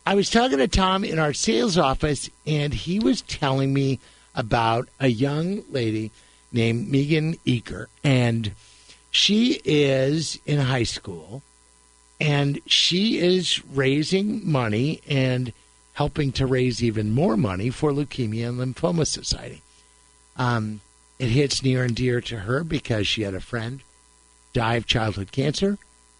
I was talking to Tom in our sales office, and he was telling me about a young lady named Megan Eaker, and she is in high school, and she is raising money and helping to raise even more money for Leukemia and Lymphoma Society. It hits near and dear to her because she had a friend die of childhood cancer.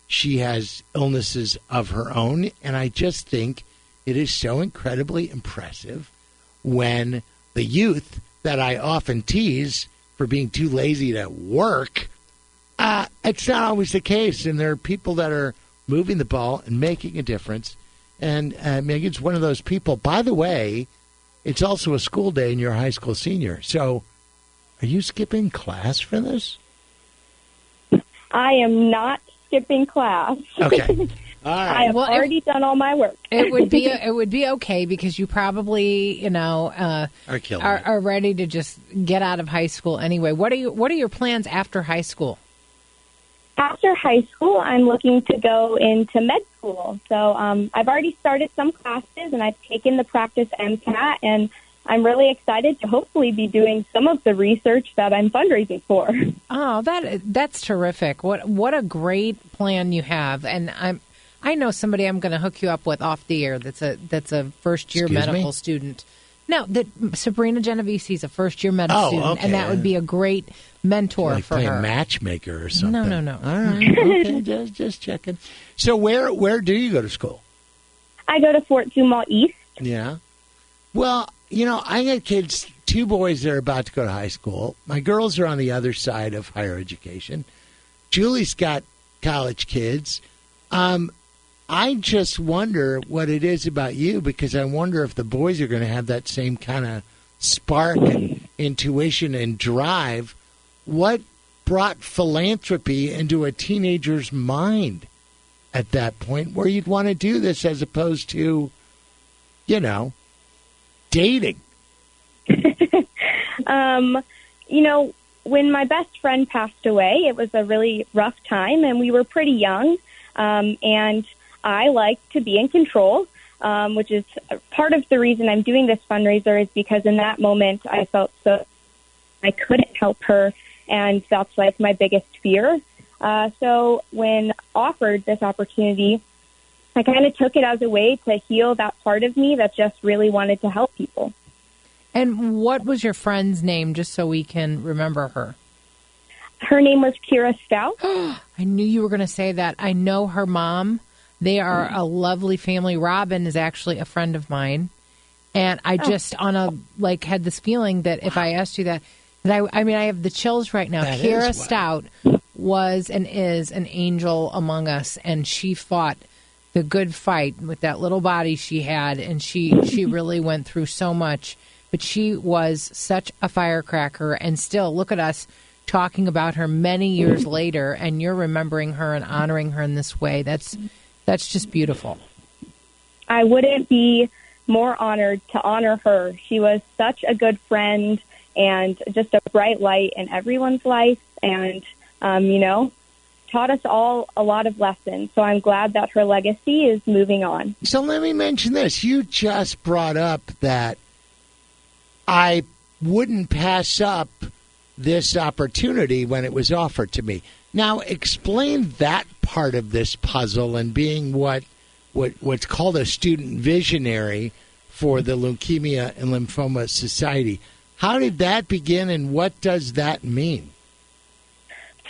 She has illnesses of her own, and I just think it is so incredibly impressive when the youth that I often tease for being too lazy to work, it's not always the case, and there are people that are moving the ball and making a difference, and Megan's one of those people. By the way, it's also a school day, and you're a high school senior, so are you skipping class for this? I am not skipping class. Okay. All right. I have already done all my work. It would be okay because you probably, are ready to just get out of high school anyway. What are your plans after high school? After high school, I'm looking to go into med school. So I've already started some classes, and I've taken the practice MCAT, and I'm really excited to hopefully be doing some of the research that I'm fundraising for. Oh, that's terrific. What a great plan you have. And I know somebody I'm going to hook you up with off the air that's a first-year medical student. No, Sabrina Genovese is a first-year medical student, okay. and that would be a great mentor for her. Like a matchmaker or something. No. All right, okay, just checking. So where do you go to school? I go to Fort Zumwalt East. Yeah. Well, I got kids, 2 boys that are about to go to high school. My girls are on the other side of higher education. Julie's got college kids. I just wonder what it is about you, because I wonder if the boys are going to have that same kind of spark and intuition and drive. What brought philanthropy into a teenager's mind at that point where you'd want to do this as opposed to, dating? When my best friend passed away, it was a really rough time, and we were pretty young, and I like to be in control, which is part of the reason I'm doing this fundraiser, is because in that moment I felt so I couldn't help her, and that's like my biggest fear. So when offered this opportunity, I kind of took it as a way to heal that part of me that just really wanted to help people. And what was your friend's name, just so we can remember her? Her name was Kira Stout. I knew you were going to say that. I know her mom. They are a lovely family. Robin is actually a friend of mine. And I just had this feeling that if I asked you that I have the chills right now. Kira Stout was and is an angel among us, and she fought the good fight with that little body she had, and she really went through so much. But she was such a firecracker, and still, look at us talking about her many years later, and you're remembering her and honoring her in this way. That's just beautiful. I wouldn't be more honored to honor her. She was such a good friend and just a bright light in everyone's life, and, taught us all a lot of lessons. So I'm glad that her legacy is moving on. So let me mention this. You just brought up that I wouldn't pass up this opportunity when it was offered to me. Now, explain that part of this puzzle and being what's called a student visionary for the Leukemia and Lymphoma Society. How did that begin, and what does that mean?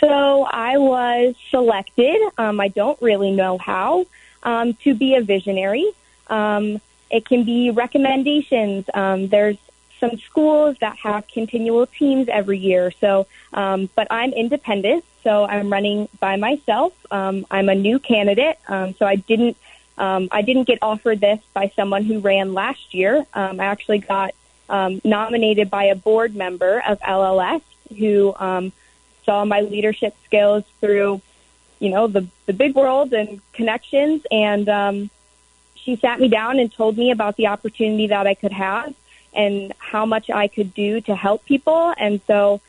So I was selected, I don't really know how, to be a visionary. It can be recommendations. There's some schools that have continual teams every year. So, but I'm independent, so I'm running by myself. I'm a new candidate, so I didn't get offered this by someone who ran last year. I actually got nominated by a board member of LLS who saw my leadership skills through, the big world and connections. And she sat me down and told me about the opportunity that I could have and how much I could do to help people. And so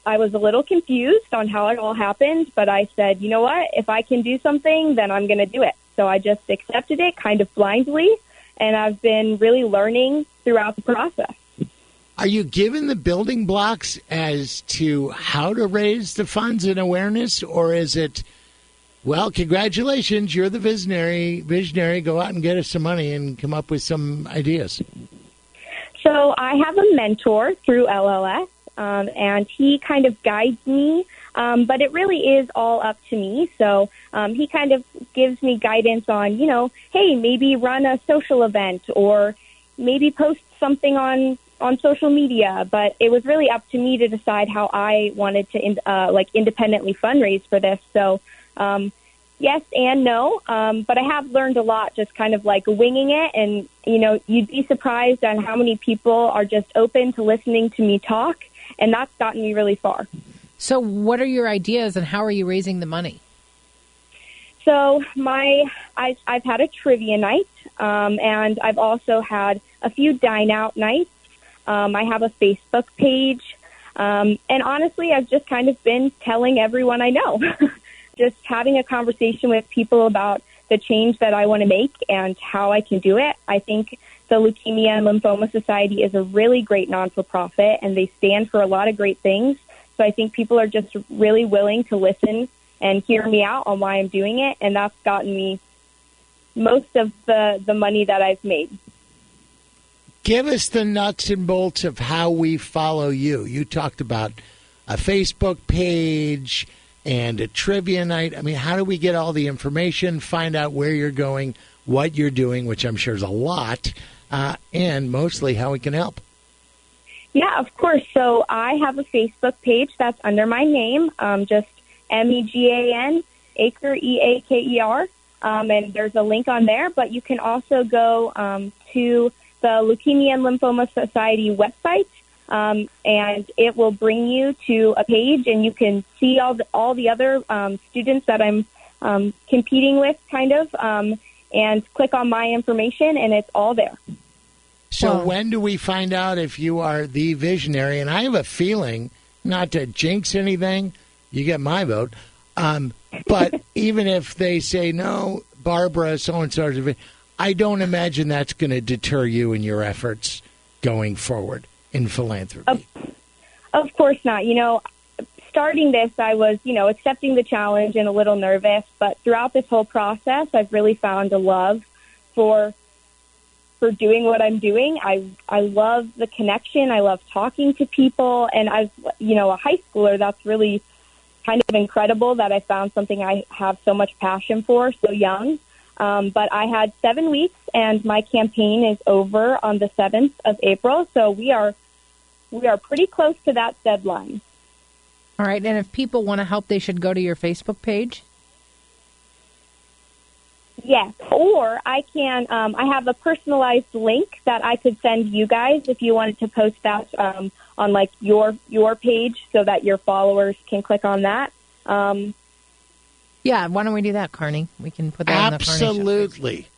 I was a little confused on how it all happened, but I said, you know what, if I can do something, then I'm going to do it. So I just accepted it kind of blindly. and I've been really learning throughout the process. Are you given the building blocks as to how to raise the funds and awareness, or is it, well, congratulations, you're the visionary, go out and get us some money and come up with some ideas? So I have a mentor through LLS, and he kind of guides me, but it really is all up to me. So he kind of gives me guidance on, hey, maybe run a social event or maybe post something on social media. But it was really up to me to decide how I wanted to independently fundraise for this. So yes and no, but I have learned a lot just kind of like winging it. And, you'd be surprised on how many people are just open to listening to me talk. And that's gotten me really far. So what are your ideas and how are you raising the money? So I've had a trivia night, and I've also had a few dine-out nights. I have a Facebook page. And honestly, I've just kind of been telling everyone I know. Just having a conversation with people about the change that I want to make and how I can do it. I think the Leukemia and Lymphoma Society is a really great non-for-profit, and they stand for a lot of great things. So I think people are just really willing to listen and hear me out on why I'm doing it, and that's gotten me most of the money that I've made. Give us the nuts and bolts of how we follow you. You talked about a Facebook page and a trivia night. I mean, how do we get all the information, find out where you're going, what you're doing, which I'm sure is a lot, and mostly how we can help? Yeah, of course. So I have a Facebook page that's under my name, just MEGAN, Eaker, EAKER, and there's a link on there. But you can also go to the Leukemia and Lymphoma Society website, and it will bring you to a page, and you can see all the other students that I'm competing with, kind of, and click on my information, and it's all there. So when do we find out if you are the visionary? And I have a feeling, not to jinx anything, you get my vote, but even if they say, no, Barbara, so-and-so, I don't imagine that's going to deter you in your efforts going forward in philanthropy. Of course not. Starting this, I was, accepting the challenge and a little nervous, but throughout this whole process, I've really found a love for doing what I'm doing. I love the connection. I love talking to people. And as, a high schooler, that's really kind of incredible that I found something I have so much passion for so young. But I had 7 weeks, and my campaign is over on the 7th of April. So we are pretty close to that deadline. All right. And if people want to help, they should go to your Facebook page? Yes, or I can. I have a personalized link that I could send you guys if you wanted to post that on like your page, so that your followers can click on that. Yeah, why don't we do that, Carney? We can put that on the Carney Show.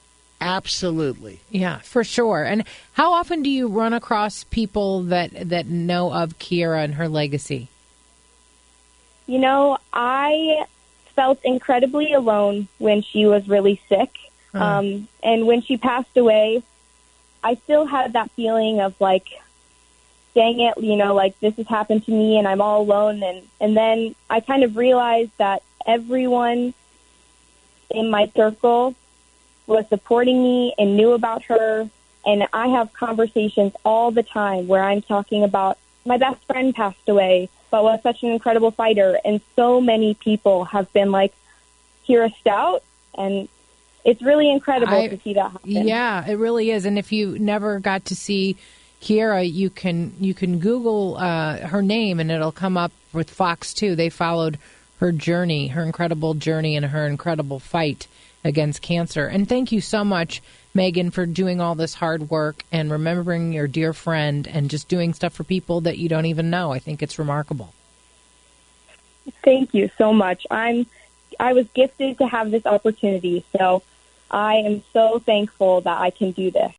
Absolutely. Yeah, for sure. And how often do you run across people that know of Kiera and her legacy? I felt incredibly alone when she was really sick. And when she passed away, I still had that feeling of like, dang it, like this has happened to me and I'm all alone. And then I kind of realized that everyone in my circle was supporting me and knew about her. And I have conversations all the time where I'm talking about my best friend passed away, but was such an incredible fighter. And so many people have been like, Kiera Stout, and it's really incredible to see that happen. Yeah, it really is. And if you never got to see Kiera, you can Google her name, and it'll come up with Fox 2. They followed her journey, her incredible journey, and her incredible fight against cancer. And thank you so much, Megan, for doing all this hard work and remembering your dear friend and just doing stuff for people that you don't even know. I think it's remarkable. Thank you so much. I was gifted to have this opportunity, so I am so thankful that I can do this.